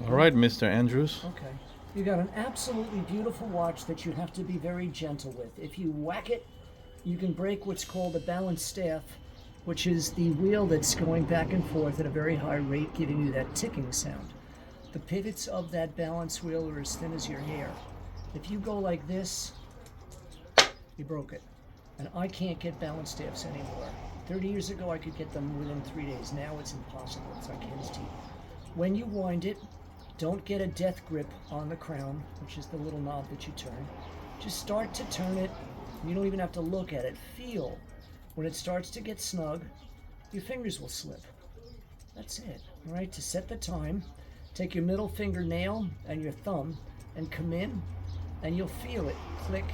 All right, Mr. Andrews. Okay. You got an absolutely beautiful watch that you have to be very gentle with. If you whack it, you can break what's called a balance staff, which is the wheel that's going back and forth at a very high rate, giving you that ticking sound. The pivots of that balance wheel are as thin as your hair. If you go like this, you broke it. And I can't get balance staffs anymore. 30 years ago, I could get them within 3 days. Now it's impossible. It's like hen's teeth. When you wind it, don't get a death grip on the crown, which is the little knob that you turn. Just start to turn it. You don't even have to look at it. Feel. When it starts to get snug, your fingers will slip. That's it. All right, to set the time, take your middle fingernail and your thumb and come in, and you'll feel it click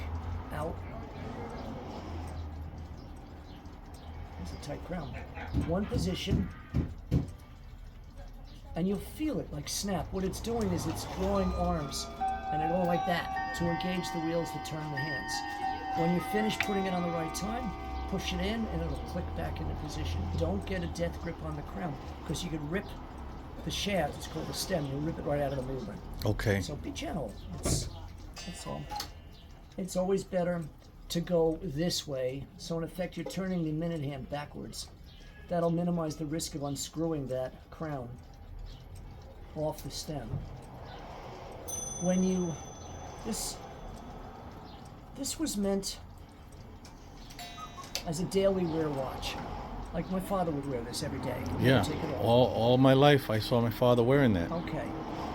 out. It's a tight crown. One position, and you'll feel it like snap. What it's doing is it's drawing arms, and it all like that to engage the wheels that turn the hands. When you're finished putting it on the right time, push it in, and it'll click back into position. Don't get a death grip on the crown, because you could rip the shaft. It's called the stem. You'll rip it right out of the movement. Okay. So be gentle. That's all. It's always better to go this way. So in effect, you're turning the minute hand backwards. That'll minimize the risk of unscrewing that crown off the stem. When you, this was meant as a daily wear watch. Like my father would wear this every day. Yeah. Take it off. All my life, I saw my father wearing that. Okay.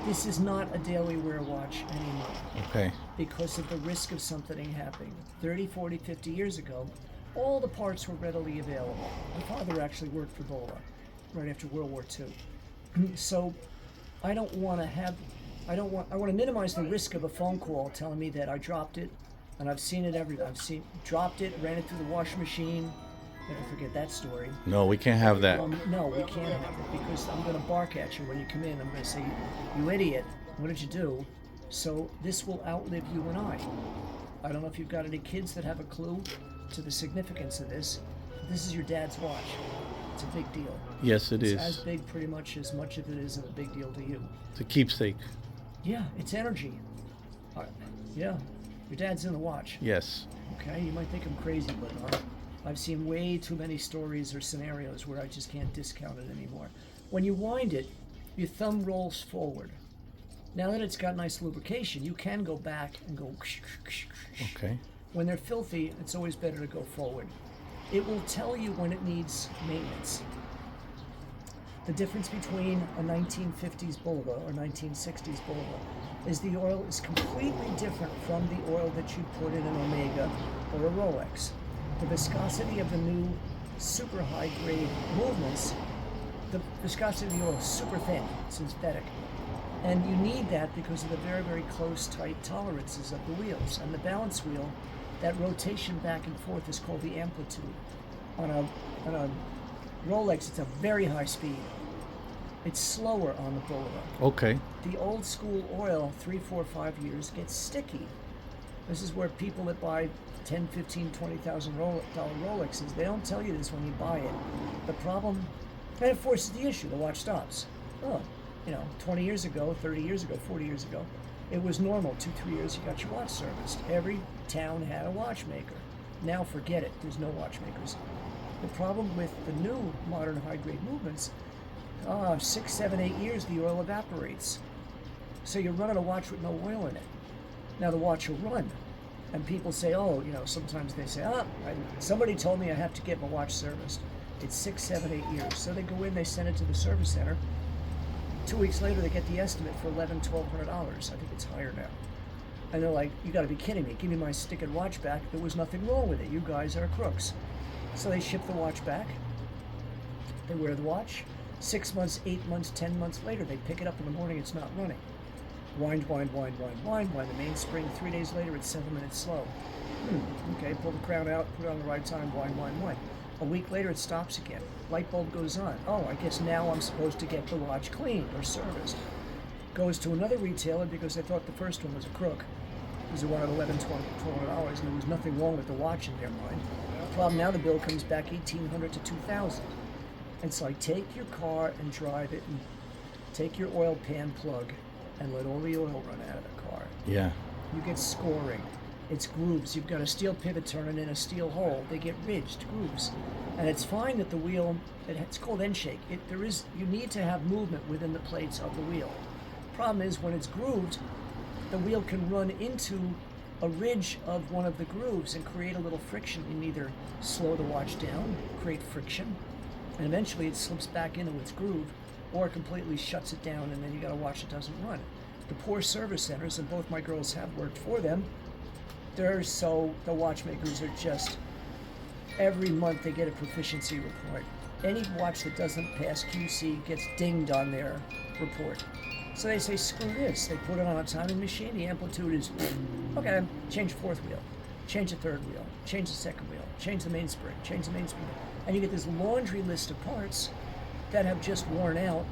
This is not a daily wear watch anymore. Okay. Because of the risk of something happening. 30, 40, 50 years ago, all the parts were readily available. My father actually worked for Bulova right after World War II. So I want to minimize the risk of a phone call telling me that I dropped it, and I've seen it dropped it, ran it through the washing machine. Never forget that story. No, we can't have that. No, we can't have it, because I'm going to bark at you when you come in. I'm going to say, you idiot, what did you do? So this will outlive you and I. I don't know if you've got any kids that have a clue to the significance of this. This is your dad's watch. It's a big deal. Yes, It's is. as big pretty much as much of it is a big deal to you. It's a keepsake. Yeah, it's energy. Yeah, your dad's in the watch. Yes. Okay, you might think I'm crazy, but I've seen way too many stories or scenarios where I just can't discount it anymore. When you wind it, your thumb rolls forward. Now that it's got nice lubrication, you can go back and go. Okay. When they're filthy, it's always better to go forward. It will tell you when it needs maintenance. The difference between a 1950s Bulova or 1960s Bulova is the oil is completely different from the oil that you put in an Omega or a Rolex. The viscosity of the new super high grade movements, the viscosity of the oil is super thin, synthetic. And you need that because of the very, very close, tight tolerances of the wheels. And the balance wheel, that rotation back and forth is called the amplitude. On a Rolex, it's a very high speed. It's slower on the Bulova. Okay. The old school oil, 3, 4, 5 years, gets sticky. This is where people that buy 10, 15, $20,000 Rolexes, they don't tell you this when you buy it. The problem, and it forces the issue, the watch stops. Oh, 20 years ago, 30 years ago, 40 years ago, it was normal, 2, 3 years you got your watch serviced. Every town had a watchmaker. Now forget it, there's no watchmakers. The problem with the new modern high-grade movements, 6, 7, 8 years, the oil evaporates. So you're running a watch with no oil in it. Now the watch will run. And people say, sometimes they say, somebody told me I have to get my watch serviced. It's 6, 7, 8 years. So they go in, they send it to the service center. 2 weeks later, they get the estimate for $1,100, $1,200. I think it's higher now. And they're like, you gotta be kidding me. Give me my stick-and watch back. There was nothing wrong with it. You guys are crooks. So they ship the watch back. They wear the watch. 6 months, 8 months, 10 months later, they pick it up in the morning, it's not running. Wind the mainspring. 3 days later, it's 7 minutes slow. Okay, pull the crown out, put it on the right time, wind. A week later, it stops again. Light bulb goes on. Oh, I guess now I'm supposed to get the watch cleaned or serviced. Goes to another retailer because they thought the first one was a crook. Because they wanted $1,100, $1,200, and there was nothing wrong with the watch in their mind. The problem now, the bill comes back $1,800 to $2,000. It's like, take your car and drive it and take your oil pan plug and let all the oil run out of the car. Yeah. You get scoring. It's grooves. You've got a steel pivot turning in a steel hole. They get ridged grooves, and it's fine that the wheel. It's called end shake. You need to have movement within the plates of the wheel. Problem is when it's grooved, the wheel can run into a ridge of one of the grooves and create a little friction. You can either slow the watch down, create friction, and eventually it slips back into its groove, or completely shuts it down, and then you got a watch that doesn't run. The poor service centers, and both my girls have worked for them, the watchmakers are just, every month they get a proficiency report. Any watch that doesn't pass QC gets dinged on their report. So they say, screw this. They put it on a timing machine. The amplitude is, okay, change the fourth wheel, change the third wheel, change the second wheel, change the mainspring, change the mainspring. And you get this laundry list of parts that have just worn out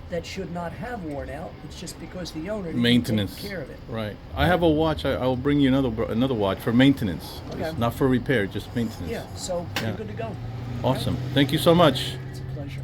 that should not have worn out. It's just because the owner didn't Maintenance. take care of it. Right. I have a watch. I will bring you another watch for maintenance. Okay. It's not for repair, just maintenance. Yeah, so Yeah. you're good to go. Awesome. Thank you so much. It's a pleasure.